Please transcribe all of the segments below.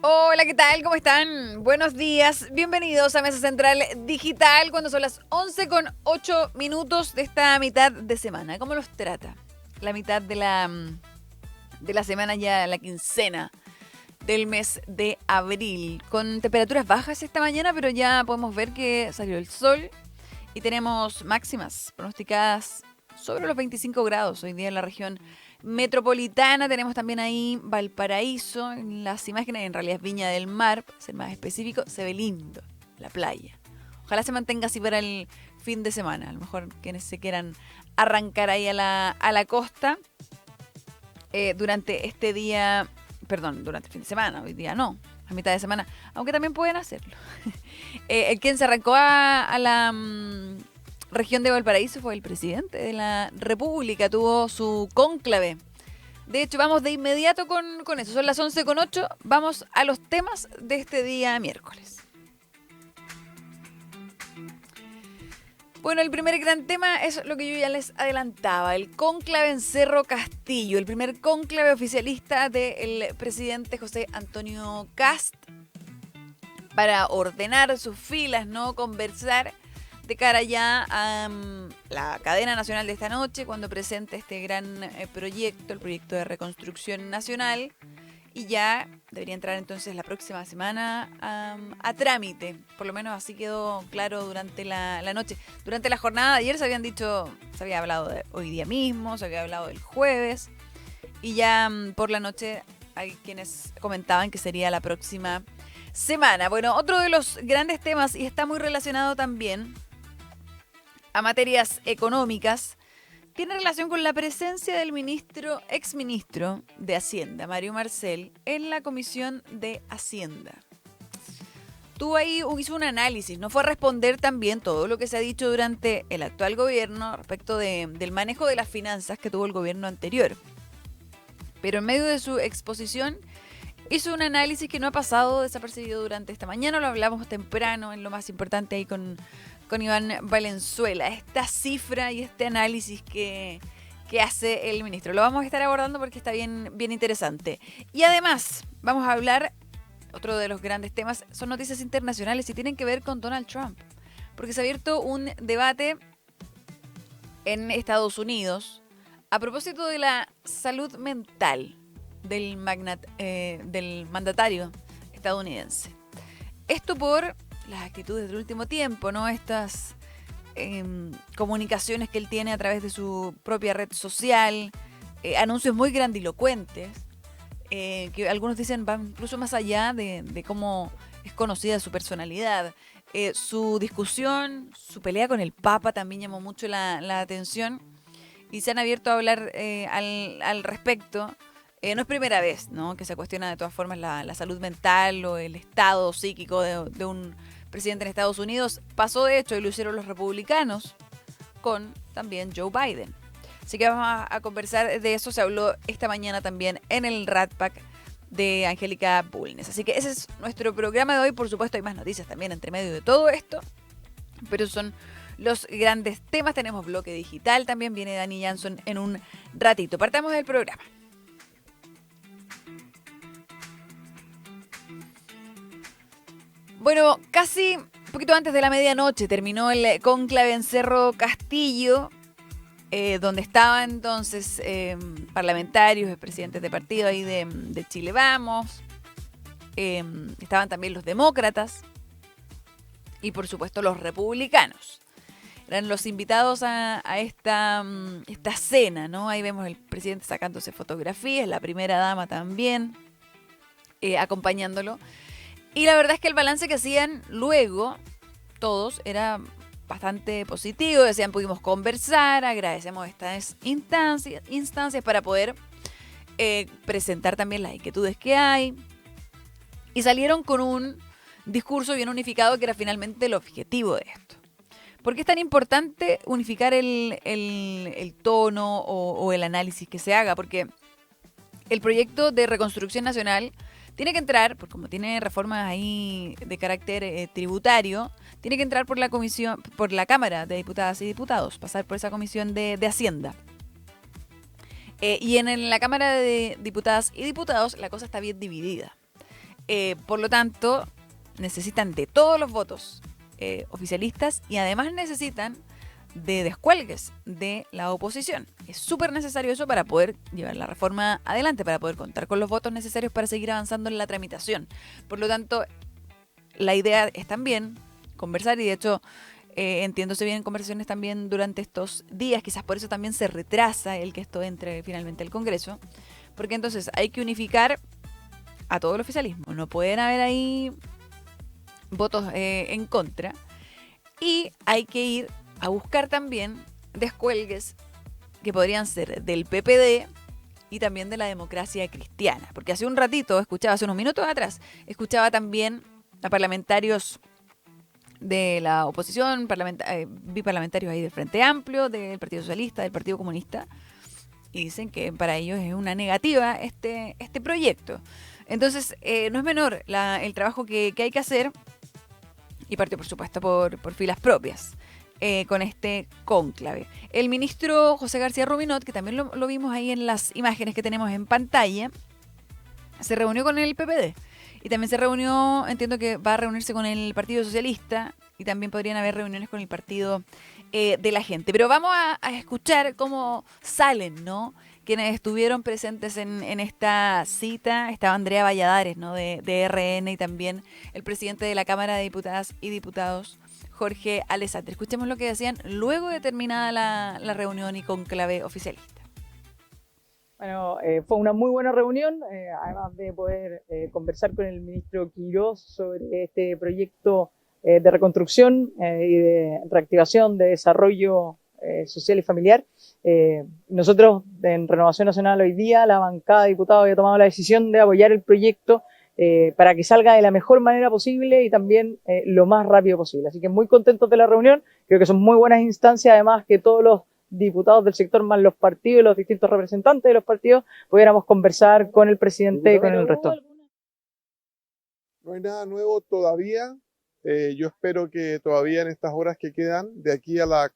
Hola, ¿qué tal? ¿Cómo están? Buenos días. Bienvenidos a Mesa Central Digital cuando son las 11:08 de esta mitad de semana. ¿Cómo los trata? La mitad de la semana, ya la quincena del mes de abril. Con temperaturas bajas esta mañana, pero ya podemos ver que salió el sol y tenemos máximas pronosticadas sobre los 25 grados hoy día en la región metropolitana. Tenemos también ahí Valparaíso. En las imágenes, en realidad es Viña del Mar, para ser más específico, se ve lindo la playa. Ojalá se mantenga así para el fin de semana. A lo mejor quienes se quieran arrancar ahí a la costa durante este día, perdón, durante el fin de semana, hoy día no, a mitad de semana, aunque también pueden hacerlo. Quien se arrancó a la región de Valparaíso fue el presidente de la República, tuvo su cónclave. De hecho, vamos de inmediato con eso. Son las 11:08. Vamos a los temas de este día miércoles. Bueno, el primer gran tema es lo que yo ya les adelantaba, el cónclave en Cerro Castillo, el primer cónclave oficialista del presidente José Antonio Kast para ordenar sus filas, ¿no? Conversar de cara ya a la cadena nacional de esta noche, cuando presente este gran proyecto, el proyecto de reconstrucción nacional, y ya debería entrar entonces la próxima semana a trámite. Por lo menos así quedó claro durante la noche. Durante la jornada de ayer se había hablado de hoy día mismo, se había hablado del jueves, y ya por la noche hay quienes comentaban que sería la próxima semana. Bueno, otro de los grandes temas, y está muy relacionado también a materias económicas, tiene relación con la presencia del exministro de Hacienda, Mario Marcel, en la Comisión de Hacienda. Hizo un análisis, no fue a responder también todo lo que se ha dicho durante el actual gobierno respecto del manejo de las finanzas que tuvo el gobierno anterior. Pero en medio de su exposición hizo un análisis que no ha pasado desapercibido durante esta mañana. Lo hablamos temprano en lo más importante ahí con Iván Valenzuela. Esta cifra y este análisis que hace el ministro. Lo vamos a estar abordando porque está bien interesante. Y además vamos a hablar, otro de los grandes temas, son noticias internacionales y tienen que ver con Donald Trump. Porque se ha abierto un debate en Estados Unidos a propósito de la salud mental del mandatario estadounidense. Esto por las actitudes del último tiempo, ¿no? Estas comunicaciones que él tiene a través de su propia red social, anuncios muy grandilocuentes, que algunos dicen van incluso más allá de cómo es conocida su personalidad. Su discusión, su pelea con el Papa también llamó mucho la atención y se han abierto a hablar al respecto. No es primera vez, ¿no?, que se cuestiona de todas formas la salud mental o el estado psíquico de un presidente en Estados Unidos. Pasó de hecho y lo hicieron los republicanos con también Joe Biden. Así que vamos a conversar de eso. Se habló esta mañana también en el Rat Pack de Angélica Bulnes. Así que ese es nuestro programa de hoy. Por supuesto hay más noticias también entre medio de todo esto, pero son los grandes temas. Tenemos bloque digital también. Viene Dani Jansson en un ratito. Partamos del programa. Bueno, casi un poquito antes de la medianoche terminó el cónclave en Cerro Castillo, donde estaban entonces parlamentarios, presidentes de partido ahí de Chile Vamos, estaban también los demócratas y por supuesto los republicanos. Eran los invitados a esta cena, ¿no? Ahí vemos el presidente sacándose fotografías, la primera dama también acompañándolo. Y la verdad es que el balance que hacían luego todos era bastante positivo. Decían, pudimos conversar, agradecemos estas instancias para poder presentar también las inquietudes que hay. Y salieron con un discurso bien unificado que era finalmente el objetivo de esto. ¿Por qué es tan importante unificar el tono o el análisis que se haga? Porque el proyecto de reconstrucción nacional tiene que entrar, porque como tiene reformas ahí de carácter tributario, tiene que entrar por la Cámara de Diputadas y Diputados, pasar por esa comisión de Hacienda. Y en la Cámara de Diputadas y Diputados la cosa está bien dividida. Por lo tanto, necesitan de todos los votos oficialistas y además necesitan de descuelgues de la oposición. Es súper necesario eso para poder llevar la reforma adelante, para poder contar con los votos necesarios para seguir avanzando en la tramitación. Por lo tanto, la idea es también conversar, y de hecho entiendo se vienen conversaciones también durante estos días, quizás por eso también se retrasa el que esto entre finalmente al Congreso, porque entonces hay que unificar a todo el oficialismo, no pueden haber ahí votos en contra, y hay que ir a buscar también descuelgues que podrían ser del PPD y también de la Democracia Cristiana, porque hace un ratito hace unos minutos atrás, escuchaba también a parlamentarios de la oposición, vi parlamentarios ahí del Frente Amplio, del Partido Socialista, del Partido Comunista, y dicen que para ellos es una negativa este proyecto. Entonces, no es menor el trabajo que hay que hacer, y partió, por supuesto, por filas propias, con este cónclave. El ministro José García Rubinot, que también lo vimos ahí en las imágenes que tenemos en pantalla, se reunió con el PPD. Y también se reunió, entiendo que va a reunirse con el Partido Socialista, y también podrían haber reuniones con el Partido de la Gente. Pero vamos a escuchar cómo salen, ¿no?, quienes estuvieron presentes en esta cita. Estaba Andrea Valladares, ¿no?, de RN, y también el presidente de la Cámara de Diputadas y Diputados, Jorge Alessandri. Escuchemos lo que decían luego de terminada la reunión y conclave oficialista. Bueno, fue una muy buena reunión, además de poder conversar con el ministro Quirós sobre este proyecto de reconstrucción y de reactivación, de desarrollo social y familiar. Nosotros en Renovación Nacional hoy día, la bancada de diputados había tomado la decisión de apoyar el proyecto para que salga de la mejor manera posible y también lo más rápido posible. Así que muy contentos de la reunión, creo que son muy buenas instancias, además que todos los diputados del sector más los partidos y los distintos representantes de los partidos pudiéramos conversar con el presidente y con el resto. No hay nada nuevo todavía. Yo espero que todavía en estas horas que quedan, de aquí a la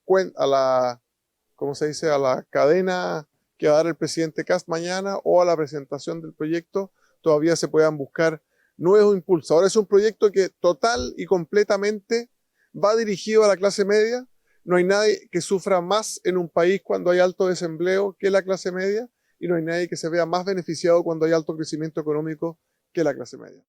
¿cómo se dice?, a la cadena que va a dar el presidente Kast mañana, o a la presentación del proyecto, todavía se puedan buscar nuevos impulsos. Ahora es un proyecto que total y completamente va dirigido a la clase media. No hay nadie que sufra más en un país cuando hay alto desempleo que la clase media, y no hay nadie que se vea más beneficiado cuando hay alto crecimiento económico que la clase media.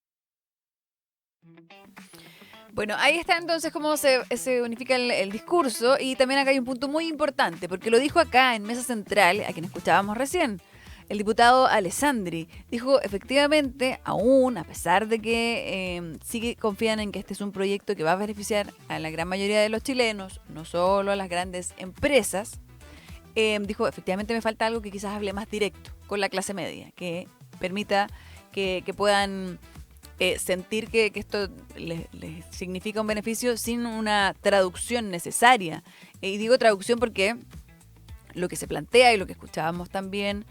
Bueno, ahí está entonces cómo se unifica el discurso, y también acá hay un punto muy importante, porque lo dijo acá en Mesa Central, a quien escuchábamos recién, el diputado Alessandri. Dijo, efectivamente, aún a pesar de que sí confían en que este es un proyecto que va a beneficiar a la gran mayoría de los chilenos, no solo a las grandes empresas, dijo, efectivamente me falta algo que quizás hable más directo con la clase media, que permita que puedan sentir que esto les significa un beneficio sin una traducción necesaria. Y digo traducción porque lo que se plantea y lo que escuchábamos también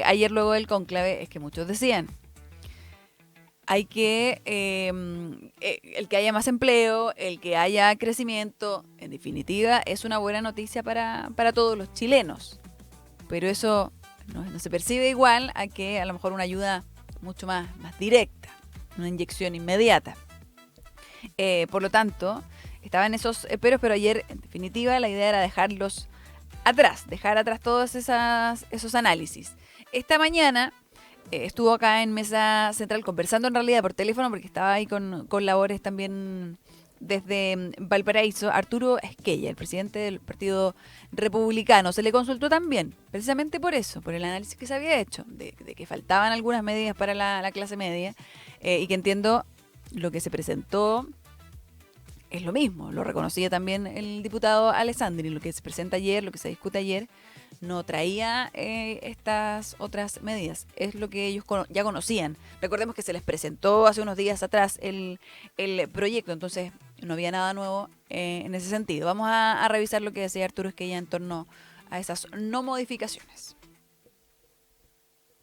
ayer luego del cónclave es que muchos decían, hay que, el que haya más empleo, el que haya crecimiento, en definitiva, es una buena noticia para todos los chilenos. Pero eso no se percibe igual a que a lo mejor una ayuda mucho más directa, una inyección inmediata. Por lo tanto, estaban esos peros, pero ayer, en definitiva, la idea era dejar atrás todos esos análisis. Esta mañana estuvo acá en Mesa Central conversando en realidad por teléfono, porque estaba ahí con labores también desde Valparaíso, Arturo Esquella, el presidente del Partido Republicano. Se le consultó también, precisamente por eso, por el análisis que se había hecho, de que faltaban algunas medidas para la clase media, y que entiendo lo que se presentó es lo mismo, lo reconocía también el diputado Alessandri, lo que se presenta ayer, lo que se discute ayer, no traía estas otras medidas, es lo que ellos ya conocían. Recordemos que se les presentó hace unos días atrás el proyecto, entonces no había nada nuevo en ese sentido. Vamos a revisar lo que decía Arturo Esquella en torno a esas no modificaciones.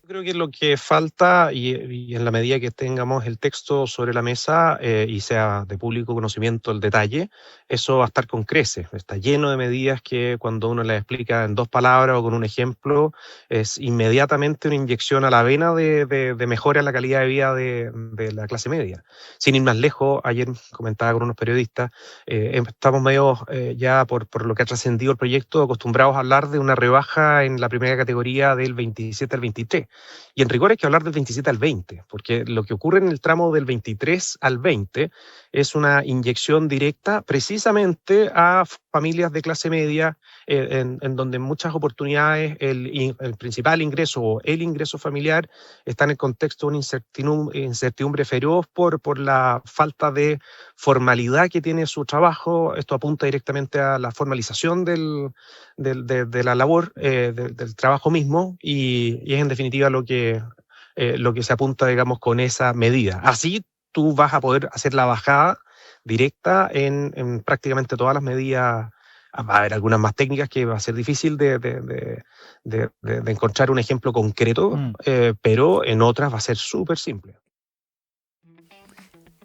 Creo que lo que falta, y en la medida que tengamos el texto sobre la mesa y sea de público conocimiento el detalle, eso va a estar con creces. Está lleno de medidas que cuando uno las explica en 2 palabras o con un ejemplo, es inmediatamente una inyección a la vena de mejora en la calidad de vida de la clase media. Sin ir más lejos, ayer comentaba con unos periodistas, estamos medio ya por lo que ha trascendido el proyecto, acostumbrados a hablar de una rebaja en la primera categoría del 27 al 23. Y en rigor hay que hablar del 27 al 20, porque lo que ocurre en el tramo del 23 al 20 es una inyección directa precisamente a familias de clase media, en donde en muchas oportunidades el principal ingreso o el ingreso familiar está en el contexto de una incertidumbre feroz por la falta de formalidad que tiene su trabajo. Esto apunta directamente a la formalización de la labor, del trabajo mismo, y es en definitiva lo que se apunta, digamos, con esa medida. Así tú vas a poder hacer la bajada directa en prácticamente todas las medidas. Va a haber algunas más técnicas que va a ser difícil de encontrar un ejemplo concreto, pero en otras va a ser súper simple.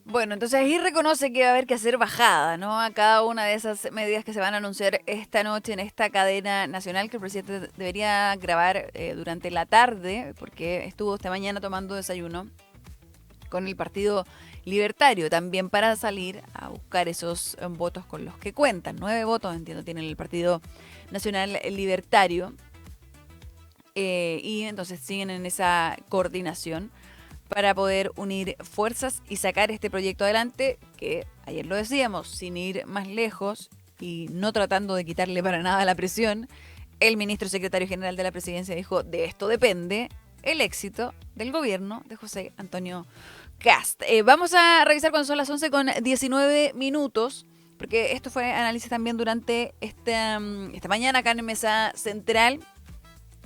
Bueno, entonces ahí reconoce que va a haber que hacer bajada, ¿no? A cada una de esas medidas que se van a anunciar esta noche en esta cadena nacional que el presidente debería grabar durante la tarde, porque estuvo esta mañana tomando desayuno con el Partido Libertario, también para salir a buscar esos votos con los que cuentan. 9 votos, entiendo, tiene el Partido Nacional Libertario. Y entonces siguen en esa coordinación para poder unir fuerzas y sacar este proyecto adelante, que ayer lo decíamos, sin ir más lejos y no tratando de quitarle para nada la presión, el ministro secretario general de la presidencia dijo: de esto depende el éxito del gobierno de José Antonio Kast. Vamos a revisar cuando son las 11:19, porque esto fue análisis también durante esta mañana acá en Mesa Central.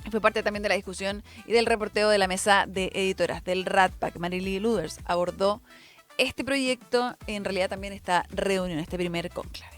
Fue parte también de la discusión y del reporteo de la mesa de editoras del RATPAC. Marily Luders abordó este proyecto, en realidad también esta reunión, este primer cónclave.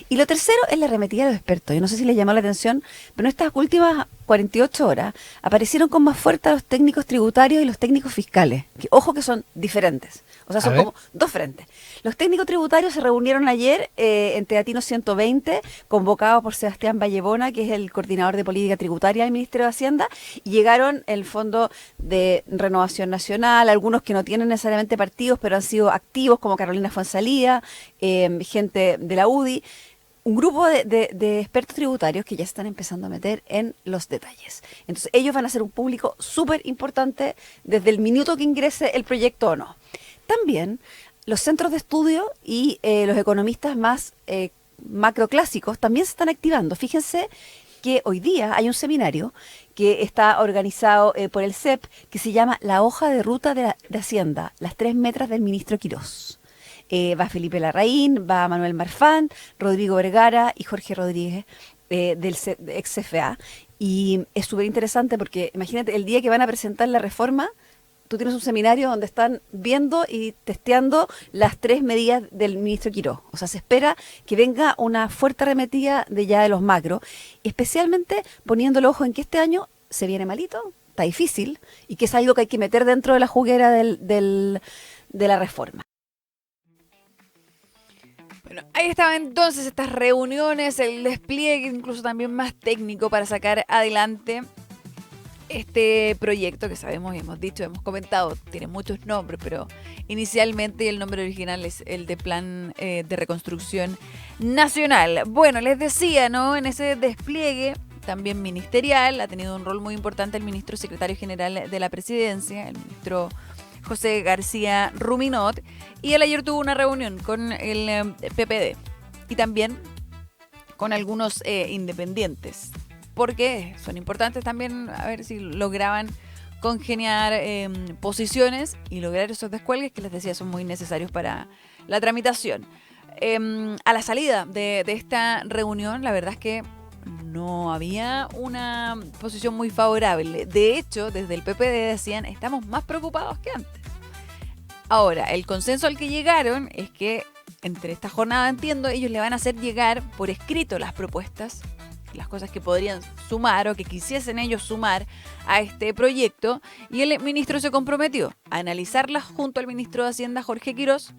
Y lo tercero es la arremetida de los expertos. Yo no sé si les llamó la atención, pero en estas últimas 48 horas aparecieron con más fuerza los técnicos tributarios y los técnicos fiscales. Que, ojo, que son diferentes. O sea, son como dos frentes. Los técnicos tributarios se reunieron ayer en Teatino 120, convocados por Sebastián Vallebona, que es el coordinador de política tributaria del Ministerio de Hacienda, y llegaron el Fondo de Renovación Nacional, algunos que no tienen necesariamente partidos, pero han sido activos, como Carolina Fuenzalía, gente de la UDI, un grupo de expertos tributarios que ya están empezando a meter en los detalles. Entonces, ellos van a ser un público súper importante desde el minuto que ingrese el proyecto o no. También los centros de estudio y los economistas más macroclásicos también se están activando. Fíjense que hoy día hay un seminario que está organizado por el CEP que se llama La hoja de ruta de Hacienda, las 3 metras del ministro Quirós. Va Felipe Larraín, va Manuel Marfán, Rodrigo Vergara y Jorge Rodríguez del ex CFA. Y es súper interesante porque imagínate, el día que van a presentar la reforma, tú tienes un seminario donde están viendo y testeando las 3 medidas del ministro Quirós. O sea, se espera que venga una fuerte arremetida de los macros, especialmente poniendo el ojo en que este año se viene malito, está difícil, y que es algo que hay que meter dentro de la juguera de la reforma. Bueno, ahí estaban entonces estas reuniones, el despliegue incluso también más técnico para sacar adelante este proyecto que sabemos y hemos dicho, hemos comentado, tiene muchos nombres, pero inicialmente el nombre original es el de Plan de Reconstrucción Nacional. Bueno, les decía, ¿no? En ese despliegue también ministerial ha tenido un rol muy importante el ministro secretario general de la presidencia, el ministro José García Ruminot, y él ayer tuvo una reunión con el PPD y también con algunos independientes, porque son importantes también, a ver si lograban congeniar posiciones y lograr esos descuelgues que les decía son muy necesarios para la tramitación. A la salida de esta reunión, la verdad es que no había una posición muy favorable. De hecho, desde el PPD decían, estamos más preocupados que antes. Ahora, el consenso al que llegaron es que entre esta jornada, entiendo, ellos le van a hacer llegar por escrito las propuestas las cosas que podrían sumar o que quisiesen ellos sumar a este proyecto, y el ministro se comprometió a analizarlas junto al ministro de Hacienda, Jorge Quirós,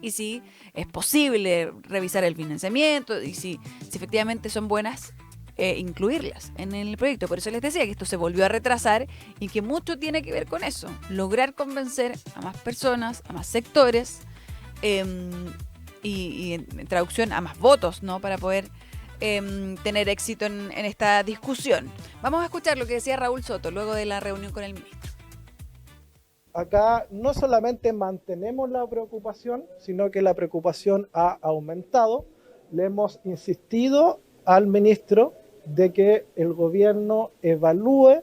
y si es posible revisar el financiamiento y si efectivamente son buenas, incluirlas en el proyecto. Por eso les decía que esto se volvió a retrasar y que mucho tiene que ver con eso, lograr convencer a más personas, a más sectores, y en traducción a más votos, ¿no? Para poder tener éxito en esta discusión. Vamos a escuchar lo que decía Raúl Soto luego de la reunión con el ministro. Acá no solamente mantenemos la preocupación, sino que la preocupación ha aumentado. Le hemos insistido al ministro de que el gobierno evalúe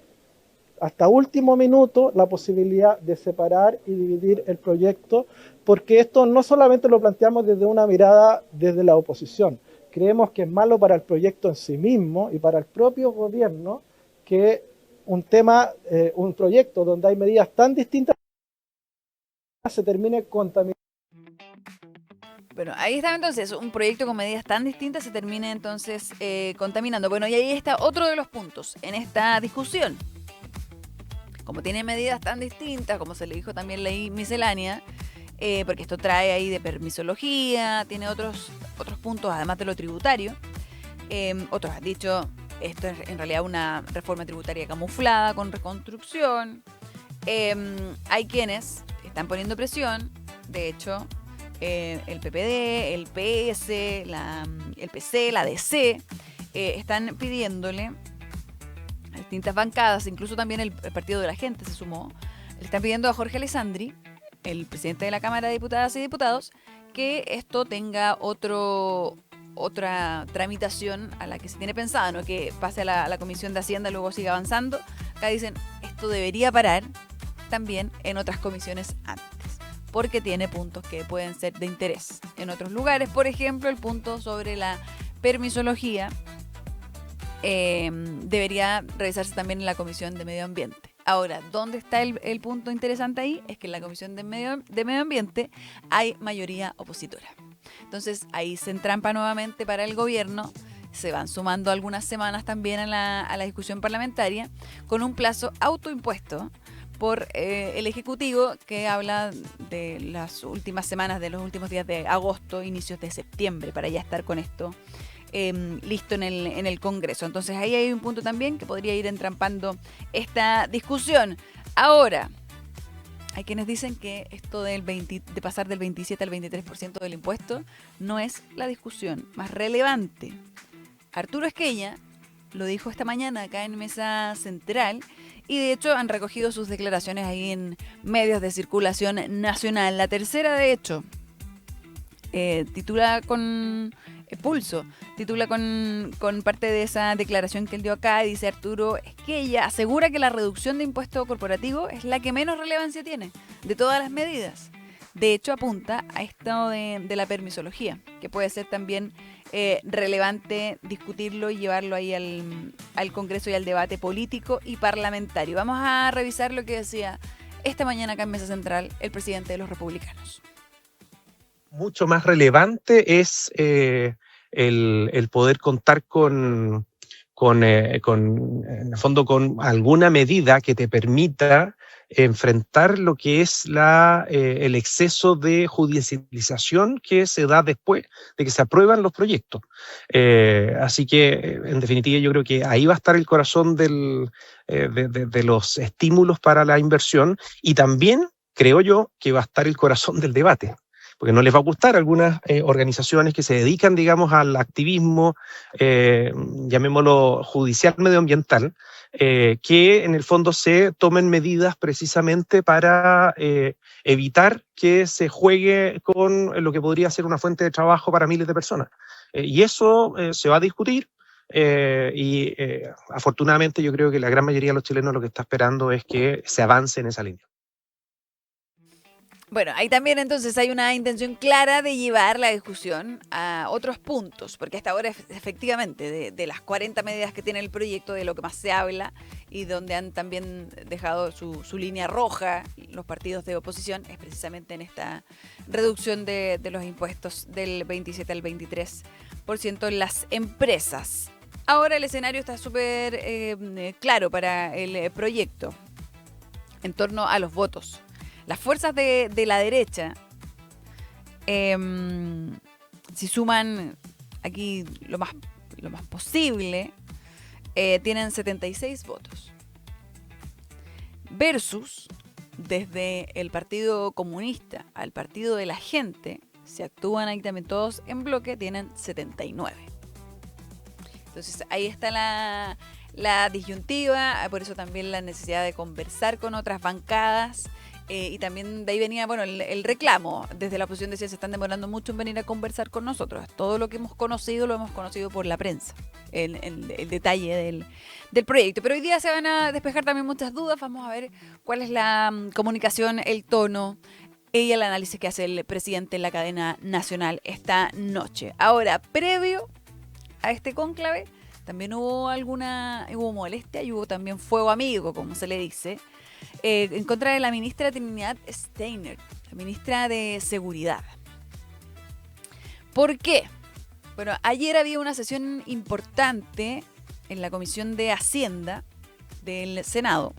hasta último minuto la posibilidad de separar y dividir el proyecto, porque esto no solamente lo planteamos desde una mirada desde la oposición. Creemos que es malo para el proyecto en sí mismo y para el propio gobierno que un proyecto donde hay medidas tan distintas se termine contaminando. Bueno, ahí está entonces, un proyecto con medidas tan distintas se termine entonces contaminando. Bueno, y ahí está otro de los puntos en esta discusión. Como tiene medidas tan distintas, como se le dijo también ley miscelánea, porque esto trae ahí de permisología, tiene otros puntos además de lo tributario. Otros han dicho, esto es en realidad una reforma tributaria camuflada con reconstrucción. Hay quienes están poniendo presión, de hecho, el PPD, el PS, el PC, la DC, están pidiéndole a distintas bancadas, incluso también el Partido de la Gente se sumó, le están pidiendo a Jorge Alessandri, el presidente de la Cámara de Diputadas y Diputados, que esto tenga otra tramitación a la que se tiene pensada, no que pase a la Comisión de Hacienda y luego siga avanzando. Acá dicen, esto debería parar también en otras comisiones antes, porque tiene puntos que pueden ser de interés en otros lugares. Por ejemplo, el punto sobre la permisología debería revisarse también en la Comisión de Medio Ambiente. Ahora, ¿dónde está el punto interesante ahí? Es que en la Comisión de Medio Ambiente hay mayoría opositora. Entonces, ahí se entrampa nuevamente para el gobierno. Se van sumando algunas semanas también a la discusión parlamentaria con un plazo autoimpuesto por el Ejecutivo, que habla de las últimas semanas, de los últimos días de agosto, inicios de septiembre, para ya estar con esto listo en el Congreso. Entonces ahí hay un punto también que podría ir entrampando esta discusión. Ahora, hay quienes dicen que esto de pasar del 27 al 23% del impuesto no es la discusión más relevante. Arturo Esquella lo dijo esta mañana acá en Mesa Central, y de hecho han recogido sus declaraciones ahí en medios de circulación nacional. La Tercera, de hecho, titula con Pulso, titula con parte de esa declaración que él dio acá, y dice: Arturo Esquella asegura que la reducción de impuesto corporativo es la que menos relevancia tiene de todas las medidas. De hecho, apunta a esto de la permisología, que puede ser también relevante discutirlo y llevarlo ahí al Congreso y al debate político y parlamentario. Vamos a revisar lo que decía esta mañana acá en Mesa Central el presidente de los republicanos. Mucho más relevante es el poder contar en el fondo, con alguna medida que te permita enfrentar lo que es el exceso de judicialización que se da después de que se aprueban los proyectos. Así que, en definitiva, yo creo que ahí va a estar el corazón de los estímulos para la inversión, y también creo yo que va a estar el corazón del debate, porque no les va a gustar a algunas organizaciones que se dedican, digamos, al activismo, llamémoslo judicial medioambiental, que en el fondo se tomen medidas precisamente para evitar que se juegue con lo que podría ser una fuente de trabajo para miles de personas. Y eso se va a discutir. Afortunadamente yo creo que la gran mayoría de los chilenos lo que está esperando es que se avance en esa línea. Bueno, ahí también entonces hay una intención clara de llevar la discusión a otros puntos, porque hasta ahora efectivamente de las 40 medidas que tiene el proyecto, de lo que más se habla y donde han también dejado su línea roja los partidos de oposición, es precisamente en esta reducción de los impuestos del 27 al 23% en las empresas. Ahora el escenario está súper claro para el proyecto en torno a los votos. Las fuerzas de la derecha, si suman aquí lo más posible, tienen 76 votos. Versus, desde el Partido Comunista al Partido de la Gente, si actúan ahí también todos en bloque, tienen 79. Entonces ahí está la disyuntiva, por eso también la necesidad de conversar con otras bancadas. Y también de ahí venía, bueno, el reclamo. Desde la oposición decía, se están demorando mucho en venir a conversar con nosotros. Todo lo que hemos conocido, lo hemos conocido por la prensa, el detalle del proyecto. Pero hoy día se van a despejar también muchas dudas. Vamos a ver cuál es la comunicación, el tono y el análisis que hace el presidente en la cadena nacional esta noche. Ahora, previo a este cónclave, también hubo molestia y hubo también fuego amigo, como se le dice, en contra de la ministra Trinidad Steiner, la ministra de Seguridad. ¿Por qué? Bueno, ayer había una sesión importante en la Comisión de Hacienda del Senado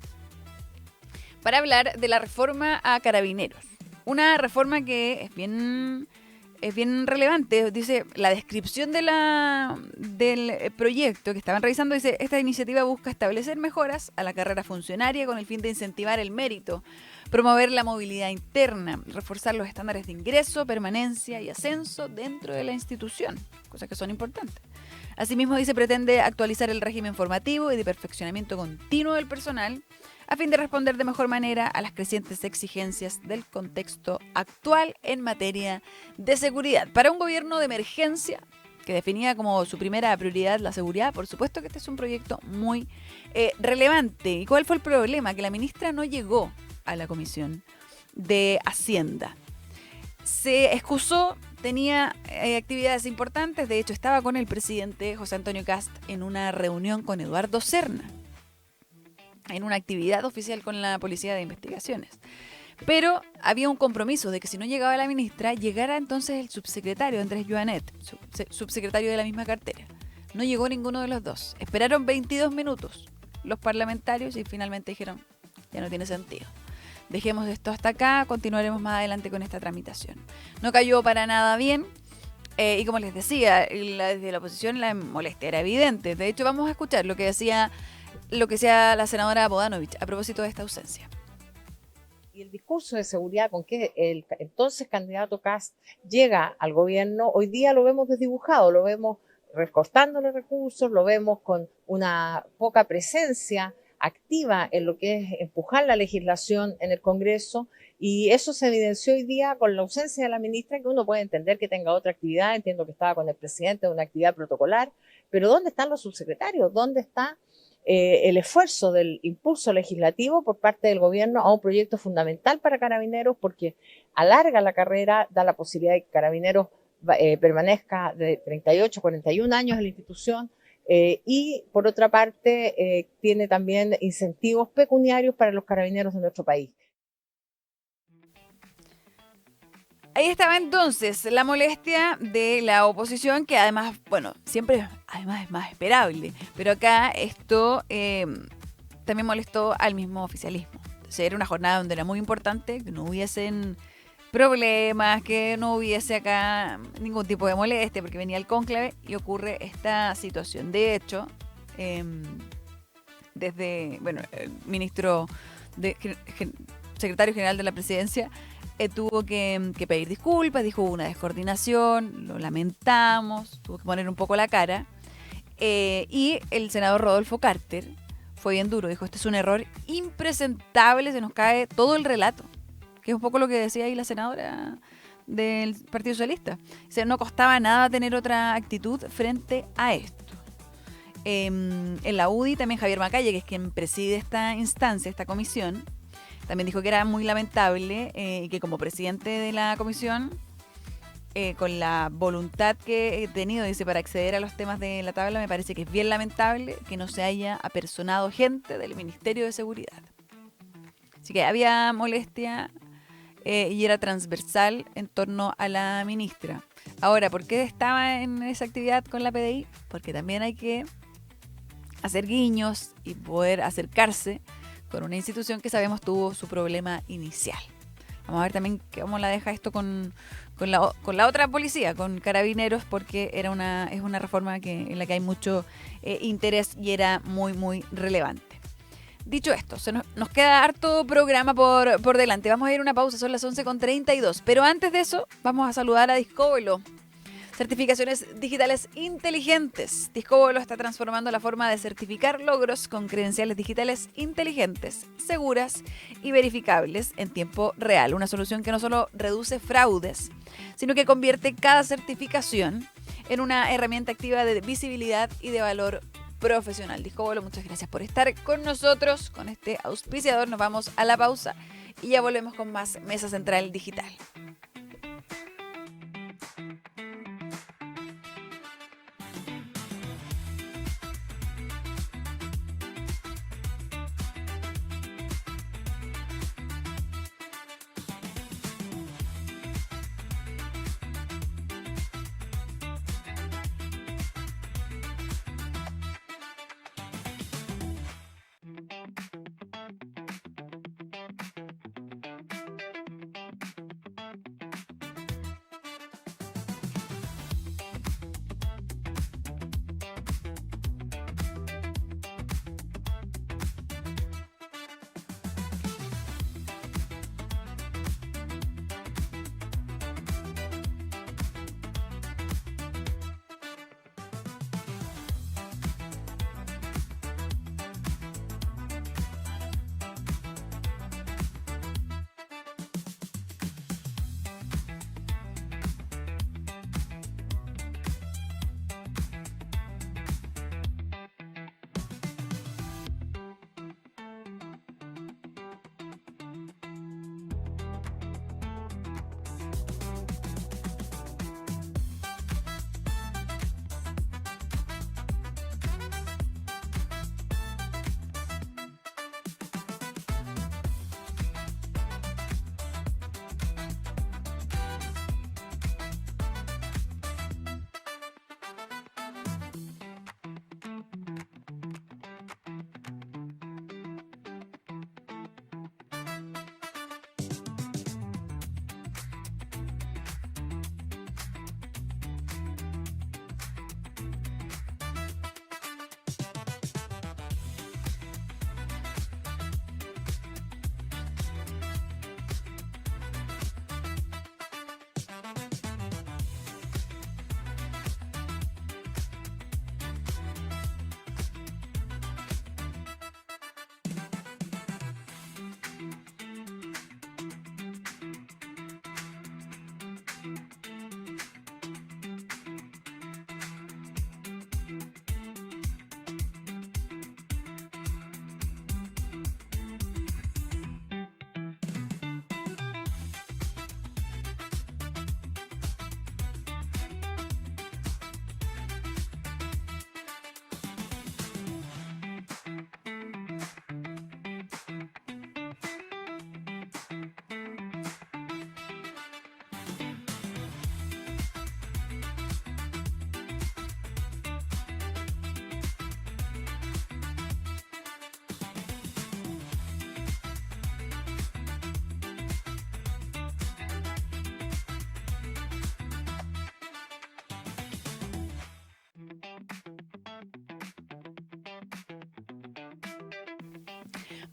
para hablar de la reforma a Carabineros. Una reforma que es bien relevante. Dice, la descripción del proyecto que estaban revisando, dice, esta iniciativa busca establecer mejoras a la carrera funcionaria con el fin de incentivar el mérito, promover la movilidad interna, reforzar los estándares de ingreso, permanencia y ascenso dentro de la institución, cosas que son importantes. Asimismo, dice, pretende actualizar el régimen formativo y de perfeccionamiento continuo del personal a fin de responder de mejor manera a las crecientes exigencias del contexto actual en materia de seguridad. Para un gobierno de emergencia que definía como su primera prioridad la seguridad, por supuesto que este es un proyecto muy relevante. ¿Y cuál fue el problema? Que la ministra no llegó a la Comisión de Hacienda. Se excusó, tenía actividades importantes, de hecho estaba con el presidente José Antonio Kast en una reunión con Eduardo Serna, en una actividad oficial con la Policía de Investigaciones. Pero había un compromiso de que si no llegaba la ministra, llegara entonces el subsecretario Andrés Joanet, subsecretario de la misma cartera. No llegó ninguno de los dos. Esperaron 22 minutos los parlamentarios y finalmente dijeron, ya no tiene sentido. Dejemos esto hasta acá, continuaremos más adelante con esta tramitación. No cayó para nada bien. Y como les decía, desde la oposición la molestia era evidente. De hecho, vamos a escuchar lo que decía la senadora Bodanovich a propósito de esta ausencia. Y el discurso de seguridad con que el entonces candidato Kast llega al gobierno, hoy día lo vemos desdibujado, lo vemos recortándole recursos, lo vemos con una poca presencia activa en lo que es empujar la legislación en el Congreso, y eso se evidenció hoy día con la ausencia de la ministra, que uno puede entender que tenga otra actividad, entiendo que estaba con el presidente de una actividad protocolar, pero ¿dónde están los subsecretarios? ¿Dónde está el esfuerzo del impulso legislativo por parte del gobierno a un proyecto fundamental para Carabineros, porque alarga la carrera, da la posibilidad de que Carabineros permanezca de 38 a 41 años en la institución, y por otra parte tiene también incentivos pecuniarios para los carabineros de nuestro país. Ahí estaba entonces la molestia de la oposición, que además, bueno, siempre además es más esperable, pero acá esto también molestó al mismo oficialismo. Entonces era una jornada donde era muy importante que no hubiesen problemas, que no hubiese acá ningún tipo de molestia, porque venía el cónclave y ocurre esta situación. De hecho, desde, bueno, el secretario general de la presidencia tuvo que pedir disculpas, dijo hubo una descoordinación, lo lamentamos, tuvo que poner un poco la cara. Y el senador Rodolfo Carter fue bien duro, dijo, este es un error impresentable, se nos cae todo el relato, que es un poco lo que decía ahí la senadora del Partido Socialista. O sea, no costaba nada tener otra actitud frente a esto. En la UDI también Javier Macalle, que es quien preside esta instancia, esta comisión, también dijo que era muy lamentable y que como presidente de la comisión, con la voluntad que he tenido, dice, para acceder a los temas de la tabla, me parece que es bien lamentable que no se haya apersonado gente del Ministerio de Seguridad. Así que había molestia y era transversal en torno a la ministra. Ahora, ¿por qué estaba en esa actividad con la PDI? Porque también hay que hacer guiños y poder acercarse con una institución que sabemos tuvo su problema inicial. Vamos a ver también cómo la deja esto con la otra policía, con Carabineros, porque es una reforma en la que hay mucho interés y era muy, muy relevante. Dicho esto, nos queda harto programa por delante. Vamos a ir a una pausa, son las 11:32. Pero antes de eso, vamos a saludar a Discovelo. Certificaciones digitales inteligentes. Discovelo está transformando la forma de certificar logros con credenciales digitales inteligentes, seguras y verificables en tiempo real. Una solución que no solo reduce fraudes, sino que convierte cada certificación en una herramienta activa de visibilidad y de valor profesional. Discovelo, muchas gracias por estar con nosotros. Con este auspiciador nos vamos a la pausa y ya volvemos con más Mesa Central Digital.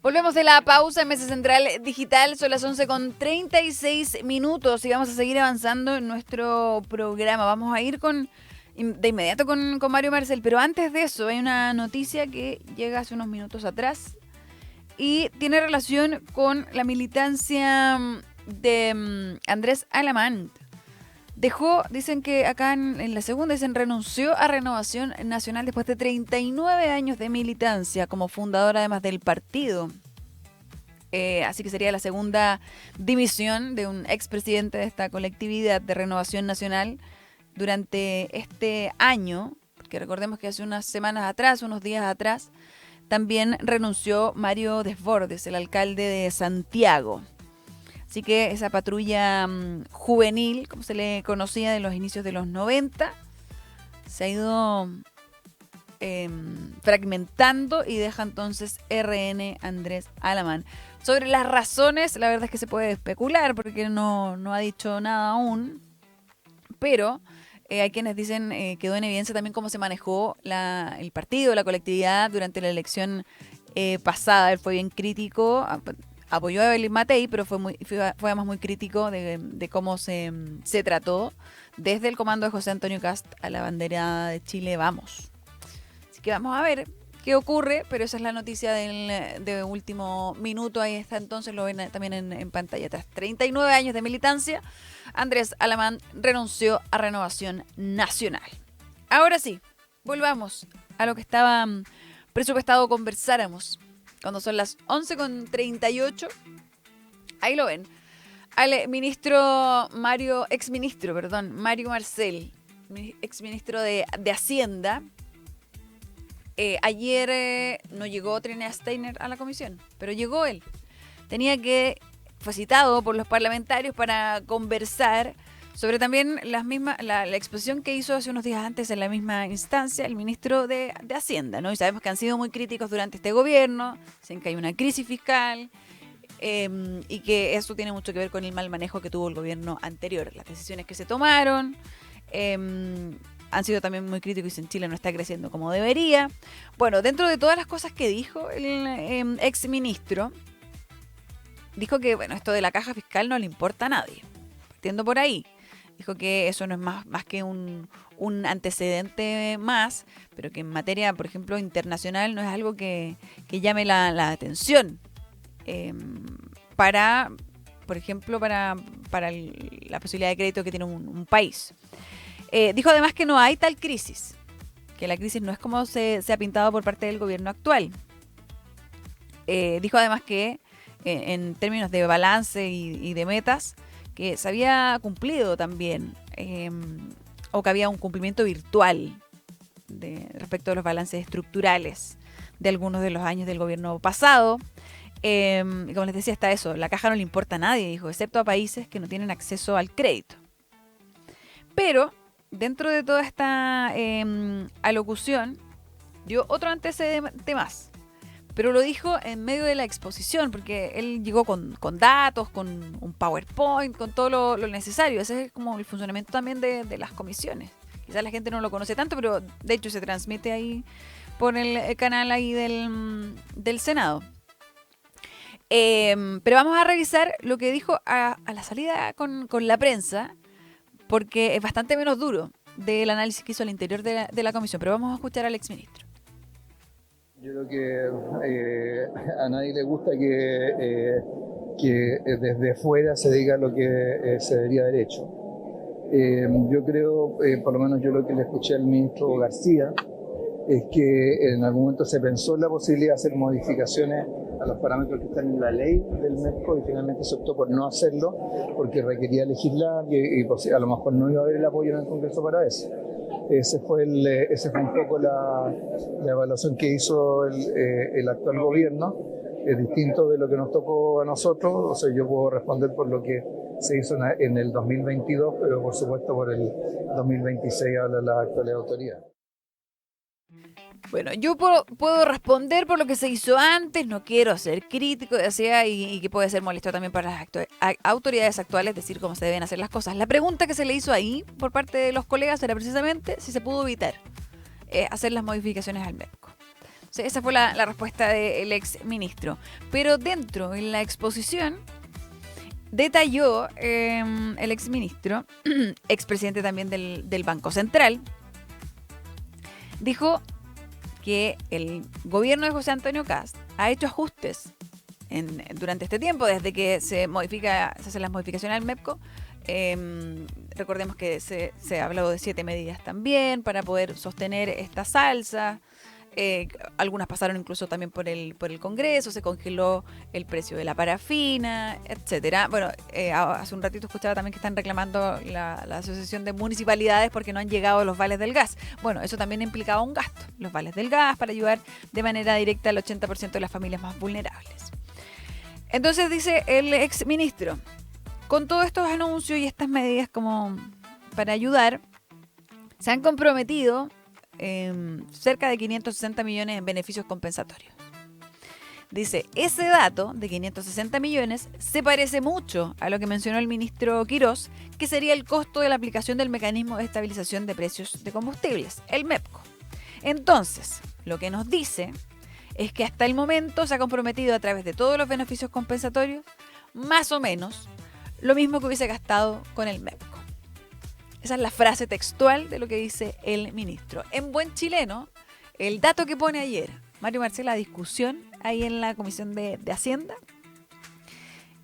Volvemos de la pausa en Mesa Central Digital, son las 11:36 y vamos a seguir avanzando en nuestro programa. Vamos a ir de inmediato con Mario Marcel, pero antes de eso hay una noticia que llega hace unos minutos atrás y tiene relación con la militancia de Andrés Alamán. Dicen que acá en la segunda, renunció a Renovación Nacional después de 39 años de militancia como fundador además del partido. Así que sería la segunda dimisión de un expresidente de esta colectividad de Renovación Nacional durante este año, porque recordemos que hace unos días atrás, también renunció Mario Desbordes, el alcalde de Santiago. Así que esa patrulla juvenil, como se le conocía de los inicios de los 90, se ha ido fragmentando y deja entonces RN Andrés Alamán. Sobre las razones, la verdad es que se puede especular porque no ha dicho nada aún, pero hay quienes dicen quedó en evidencia también cómo se manejó el partido, la colectividad durante la elección pasada. Él fue bien crítico, apoyó a Evelyn Matei, pero fue además muy crítico de cómo se trató desde el comando de José Antonio Cast a la banderada de Chile Vamos. Así que vamos a ver qué ocurre, pero esa es la noticia de último minuto. Ahí está, entonces lo ven también en pantalla. Tras 39 años de militancia, Andrés Alamán renunció a Renovación Nacional. Ahora sí, volvamos a lo que estaba presupuestado conversáramos. Cuando son las 11:38, ahí lo ven. Al Mario Marcel, exministro de Hacienda. Ayer no llegó Trinidad Steiner a la comisión, pero llegó él. Fue citado por los parlamentarios para conversar sobre también la exposición que hizo hace unos días antes en la misma instancia el ministro de Hacienda, ¿no? Y sabemos que han sido muy críticos durante este gobierno, dicen que hay una crisis fiscal y que eso tiene mucho que ver con el mal manejo que tuvo el gobierno anterior, las decisiones que se tomaron. Han sido también muy críticos y dicen Chile no está creciendo como debería. Bueno, dentro de todas las cosas que dijo el exministro, dijo que esto de la caja fiscal no le importa a nadie, partiendo por ahí. Dijo que eso no es más que un antecedente más, pero que en materia, por ejemplo, internacional no es algo que llame la atención por ejemplo, para la posibilidad de crédito que tiene un país. Dijo además que no hay tal crisis, que la crisis no es como se ha pintado por parte del gobierno actual. Dijo además que en términos de balance y de metas, que se había cumplido también, o que había un cumplimiento virtual respecto a los balances estructurales de algunos de los años del gobierno pasado. Como les decía, está eso, la caja no le importa a nadie, dijo, excepto a países que no tienen acceso al crédito. Pero dentro de toda esta alocución, dio otro antecedente más. Pero lo dijo en medio de la exposición, porque él llegó con datos, con un PowerPoint, con todo lo necesario. Ese es como el funcionamiento también de las comisiones. Quizás la gente no lo conoce tanto, pero de hecho se transmite ahí por el canal ahí del Senado. Pero vamos a revisar lo que dijo a la salida con la prensa, porque es bastante menos duro del análisis que hizo al interior de la comisión. Pero vamos a escuchar al exministro. Yo creo que a nadie le gusta que desde fuera se diga lo que se debería haber hecho. Yo creo, por lo menos yo lo que le escuché al ministro García, es que en algún momento se pensó en la posibilidad de hacer modificaciones a los parámetros que están en la ley del MEPCO y finalmente se optó por no hacerlo porque requería legislar y a lo mejor no iba a haber el apoyo en el Congreso para eso. Ese fue un poco la evaluación que hizo el actual gobierno, distinto de lo que nos tocó a nosotros. O sea, yo puedo responder por lo que se hizo en el 2022, pero por supuesto por el 2026 habla la actual autoridad. Bueno, yo puedo responder por lo que se hizo antes, no quiero ser crítico, y que puede ser molesto también para las autoridades actuales decir cómo se deben hacer las cosas. La pregunta que se le hizo ahí por parte de los colegas era precisamente si se pudo evitar hacer las modificaciones al MEPCO. O sea, esa fue la respuesta del ex ministro. Pero dentro, en la exposición, detalló el ex ministro, expresidente también del Banco Central, dijo que el gobierno de José Antonio Cast ha hecho ajustes durante este tiempo, desde que se hacen las modificaciones al MEPCO. Recordemos que se ha hablado de 7 medidas también para poder sostener esta salsa. Algunas pasaron incluso también por el Congreso, se congeló el precio de la parafina, etcétera. Bueno, hace un ratito escuchaba también que están reclamando la Asociación de Municipalidades porque no han llegado los vales del gas. Bueno, eso también implicaba un gasto, los vales del gas, para ayudar de manera directa al 80% de las familias más vulnerables. Entonces dice el ex ministro, con todos estos anuncios y estas medidas como para ayudar, se han comprometido cerca de 560 millones en beneficios compensatorios. Dice, ese dato de 560 millones se parece mucho a lo que mencionó el ministro Quirós, que sería el costo de la aplicación del mecanismo de estabilización de precios de combustibles, el MEPCO. Entonces, lo que nos dice es que hasta el momento se ha comprometido a través de todos los beneficios compensatorios, más o menos, lo mismo que hubiese gastado con el MEPCO. Esa es la frase textual de lo que dice el ministro. En buen chileno, el dato que pone ayer Mario Marcel a discusión ahí en la Comisión de Hacienda